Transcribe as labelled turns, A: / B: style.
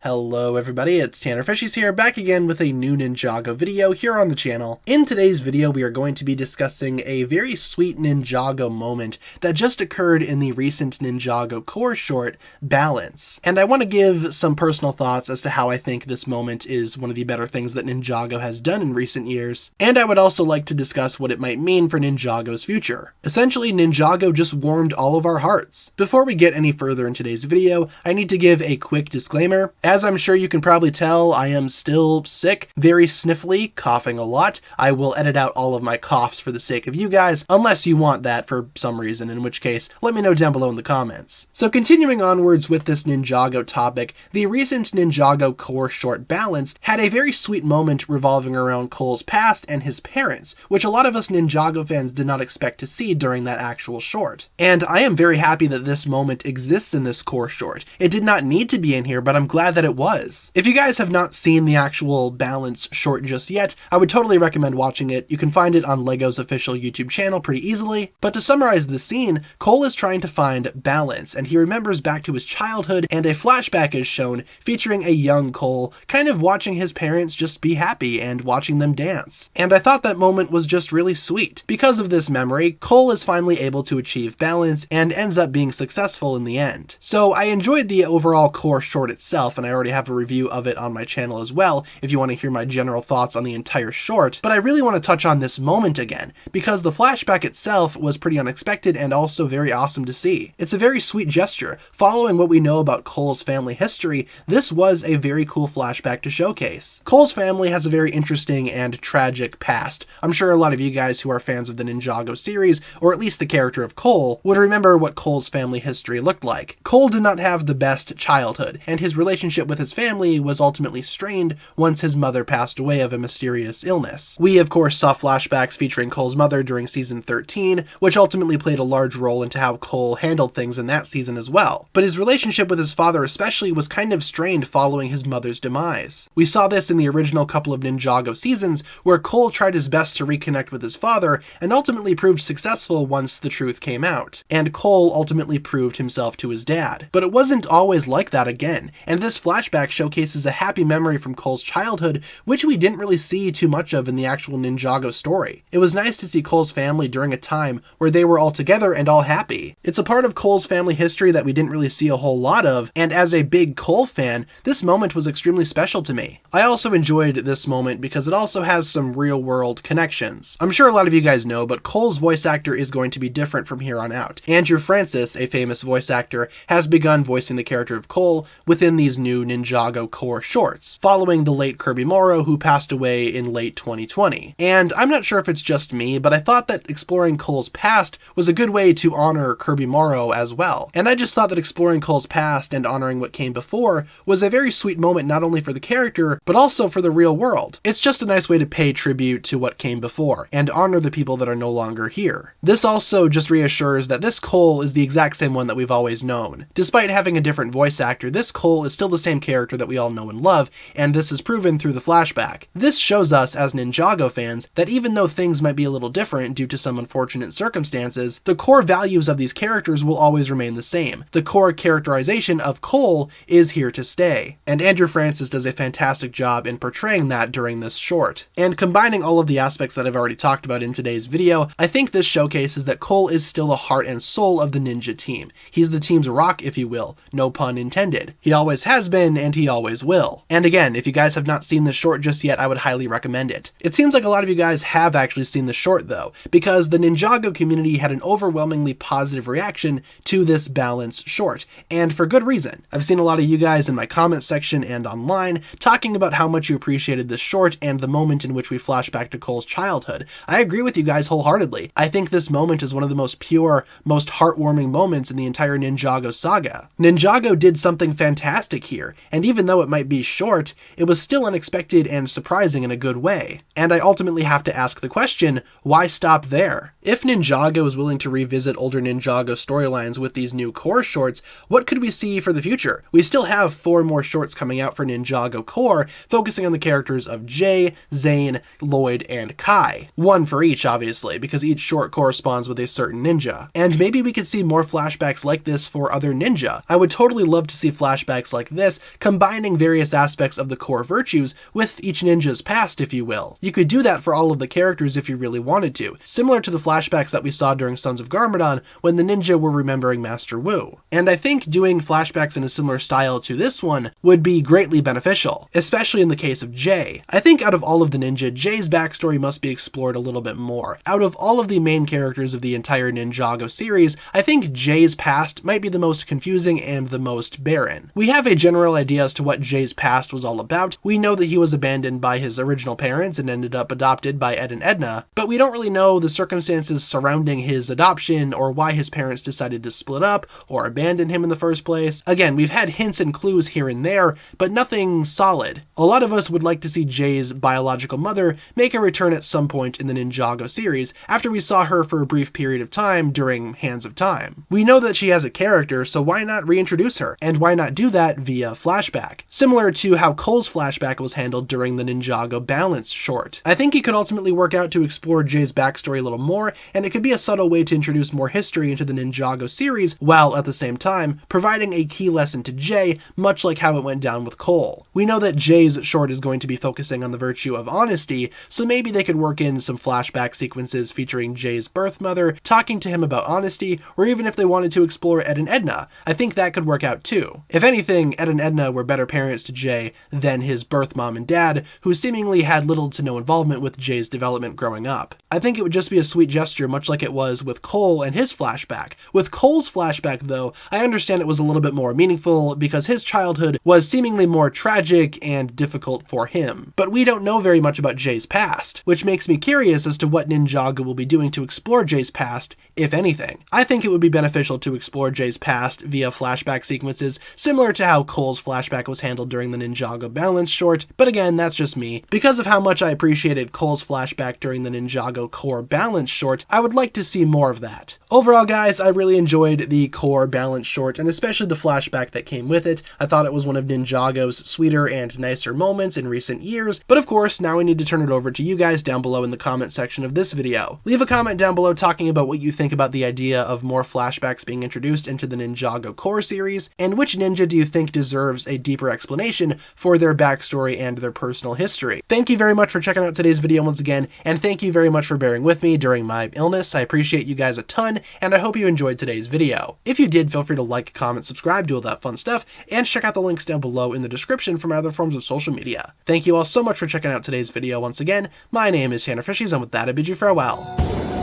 A: Hello everybody, it's TannerFishies here, back again with a new Ninjago video here on the channel. In today's video we are going to be discussing a very sweet Ninjago moment that just occurred in the recent Ninjago core short, Balance. And I want to give some personal thoughts as to how I think this moment is one of the better things that Ninjago has done in recent years, and I would also like to discuss what it might mean for Ninjago's future. Essentially, Ninjago just warmed all of our hearts. Before we get any further in today's video, I need to give a quick disclaimer. As I'm sure you can probably tell, I am still sick, very sniffly, coughing a lot. I will edit out all of my coughs for the sake of you guys, unless you want that for some reason, in which case, let me know down below in the comments. So continuing onwards with this Ninjago topic, the recent Ninjago core short Balance had a very sweet moment revolving around Cole's past and his parents, which a lot of us Ninjago fans did not expect to see during that actual short. And I am very happy that this moment exists in this core short. It did not need to be in here, but I'm glad that it was. If you guys have not seen the actual Balance short just yet, I would totally recommend watching it. You can find it on LEGO's official YouTube channel pretty easily. But to summarize the scene, Cole is trying to find balance, and he remembers back to his childhood, and a flashback is shown featuring a young Cole kind of watching his parents just be happy and watching them dance. And I thought that moment was just really sweet. Because of this memory, Cole is finally able to achieve balance and ends up being successful in the end. So I enjoyed the overall core short itself, and I already have a review of it on my channel as well if you want to hear my general thoughts on the entire short, but I really want to touch on this moment again, because the flashback itself was pretty unexpected and also very awesome to see. It's a very sweet gesture. Following what we know about Cole's family history, this was a very cool flashback to showcase. Cole's family has a very interesting and tragic past. I'm sure a lot of you guys who are fans of the Ninjago series, or at least the character of Cole, would remember what Cole's family history looked like. Cole did not have the best childhood, and his relationship with his family was ultimately strained once his mother passed away of a mysterious illness. We of course saw flashbacks featuring Cole's mother during season 13, which ultimately played a large role into how Cole handled things in that season as well. But his relationship with his father especially was kind of strained following his mother's demise. We saw this in the original couple of Ninjago seasons, where Cole tried his best to reconnect with his father and ultimately proved successful once the truth came out. And Cole ultimately proved himself to his dad. But it wasn't always like that again, and this flashback showcases a happy memory from Cole's childhood, which we didn't really see too much of in the actual Ninjago story. It was nice to see Cole's family during a time where they were all together and all happy. It's a part of Cole's family history that we didn't really see a whole lot of, and as a big Cole fan, this moment was extremely special to me. I also enjoyed this moment because it also has some real-world connections. I'm sure a lot of you guys know, but Cole's voice actor is going to be different from here on out. Andrew Francis, a famous voice actor, has begun voicing the character of Cole within these new Ninjago core shorts, following the late Kirby Morrow, who passed away in late 2020. And I'm not sure if it's just me, but I thought that exploring Cole's past was a good way to honor Kirby Morrow as well. And I just thought that exploring Cole's past and honoring what came before was a very sweet moment not only for the character, but also for the real world. It's just a nice way to pay tribute to what came before, and honor the people that are no longer here. This also just reassures that this Cole is the exact same one that we've always known. Despite having a different voice actor, this Cole is still the same character that we all know and love, and this is proven through the flashback. This shows us as Ninjago fans that even though things might be a little different due to some unfortunate circumstances, the core values of these characters will always remain the same. The core characterization of Cole is here to stay, and Andrew Francis does a fantastic job in portraying that during this short. And combining all of the aspects that I've already talked about in today's video, I think this showcases that Cole is still the heart and soul of the ninja team. He's the team's rock, if you will, no pun intended. He always has been, and he always will. And again, if you guys have not seen this short just yet, I would highly recommend it. It seems like a lot of you guys have actually seen the short though, because the Ninjago community had an overwhelmingly positive reaction to this Balance short, and for good reason. I've seen a lot of you guys in my comment section and online talking about how much you appreciated this short and the moment in which we flash back to Cole's childhood. I agree with you guys wholeheartedly. I think this moment is one of the most pure, most heartwarming moments in the entire Ninjago saga. Ninjago did something fantastic here, and even though it might be short, it was still unexpected and surprising in a good way. And I ultimately have to ask the question, why stop there? If Ninjago is willing to revisit older Ninjago storylines with these new core shorts, what could we see for the future? We still have 4 more shorts coming out for Ninjago Core, focusing on the characters of Jay, Zane, Lloyd, and Kai. One for each, obviously, because each short corresponds with a certain ninja. And maybe we could see more flashbacks like this for other ninja. I would totally love to see flashbacks like this this, combining various aspects of the core virtues with each ninja's past, if you will. You could do that for all of the characters if you really wanted to, similar to the flashbacks that we saw during Sons of Garmadon when the ninja were remembering Master Wu. And I think doing flashbacks in a similar style to this one would be greatly beneficial, especially in the case of Jay. I think out of all of the ninja, Jay's backstory must be explored a little bit more. Out of all of the main characters of the entire Ninjago series, I think Jay's past might be the most confusing and the most barren. We have a general idea as to what Jay's past was all about. We know that he was abandoned by his original parents and ended up adopted by Ed and Edna, but we don't really know the circumstances surrounding his adoption or why his parents decided to split up or abandon him in the first place. Again, we've had hints and clues here and there, but nothing solid. A lot of us would like to see Jay's biological mother make a return at some point in the Ninjago series, after we saw her for a brief period of time during Hands of Time. We know that she has a character, so why not reintroduce her? And why not do that via flashback? Similar to how Cole's flashback was handled during the Ninjago Balance short. I think it could ultimately work out to explore Jay's backstory a little more, and it could be a subtle way to introduce more history into the Ninjago series, while at the same time providing a key lesson to Jay, much like how it went down with Cole. We know that Jay's short is going to be focusing on the virtue of honesty, so maybe they could work in some flashback sequences featuring Jay's birth mother talking to him about honesty, or even if they wanted to explore Ed and Edna, I think that could work out too. If anything, Ed and Edna were better parents to Jay than his birth mom and dad, who seemingly had little to no involvement with Jay's development growing up. I think it would just be a sweet gesture, much like it was with Cole and his flashback. With Cole's flashback though, I understand it was a little bit more meaningful because his childhood was seemingly more tragic and difficult for him. But we don't know very much about Jay's past, which makes me curious as to what Ninjago will be doing to explore Jay's past, if anything. I think it would be beneficial to explore Jay's past via flashback sequences, similar to how Cole's flashback was handled during the Ninjago Balance short, but again, that's just me. Because of how much I appreciated Cole's flashback during the Ninjago Core Balance short, I would like to see more of that. Overall, guys, I really enjoyed the Core Balance short, and especially the flashback that came with it. I thought it was one of Ninjago's sweeter and nicer moments in recent years, but of course, now I need to turn it over to you guys down below in the comment section of this video. Leave a comment down below talking about what you think about the idea of more flashbacks being introduced into the Ninjago Core series, and which ninja do you think deserves a deeper explanation for their backstory and their personal history. Thank you very much for checking out today's video once again, and thank you very much for bearing with me during my illness. I appreciate you guys a ton, and I hope you enjoyed today's video. If you did, feel free to like, comment, subscribe, do all that fun stuff, and check out the links down below in the description for my other forms of social media. Thank you all so much for checking out today's video once again. My name is TannerFishies, and with that I bid you farewell.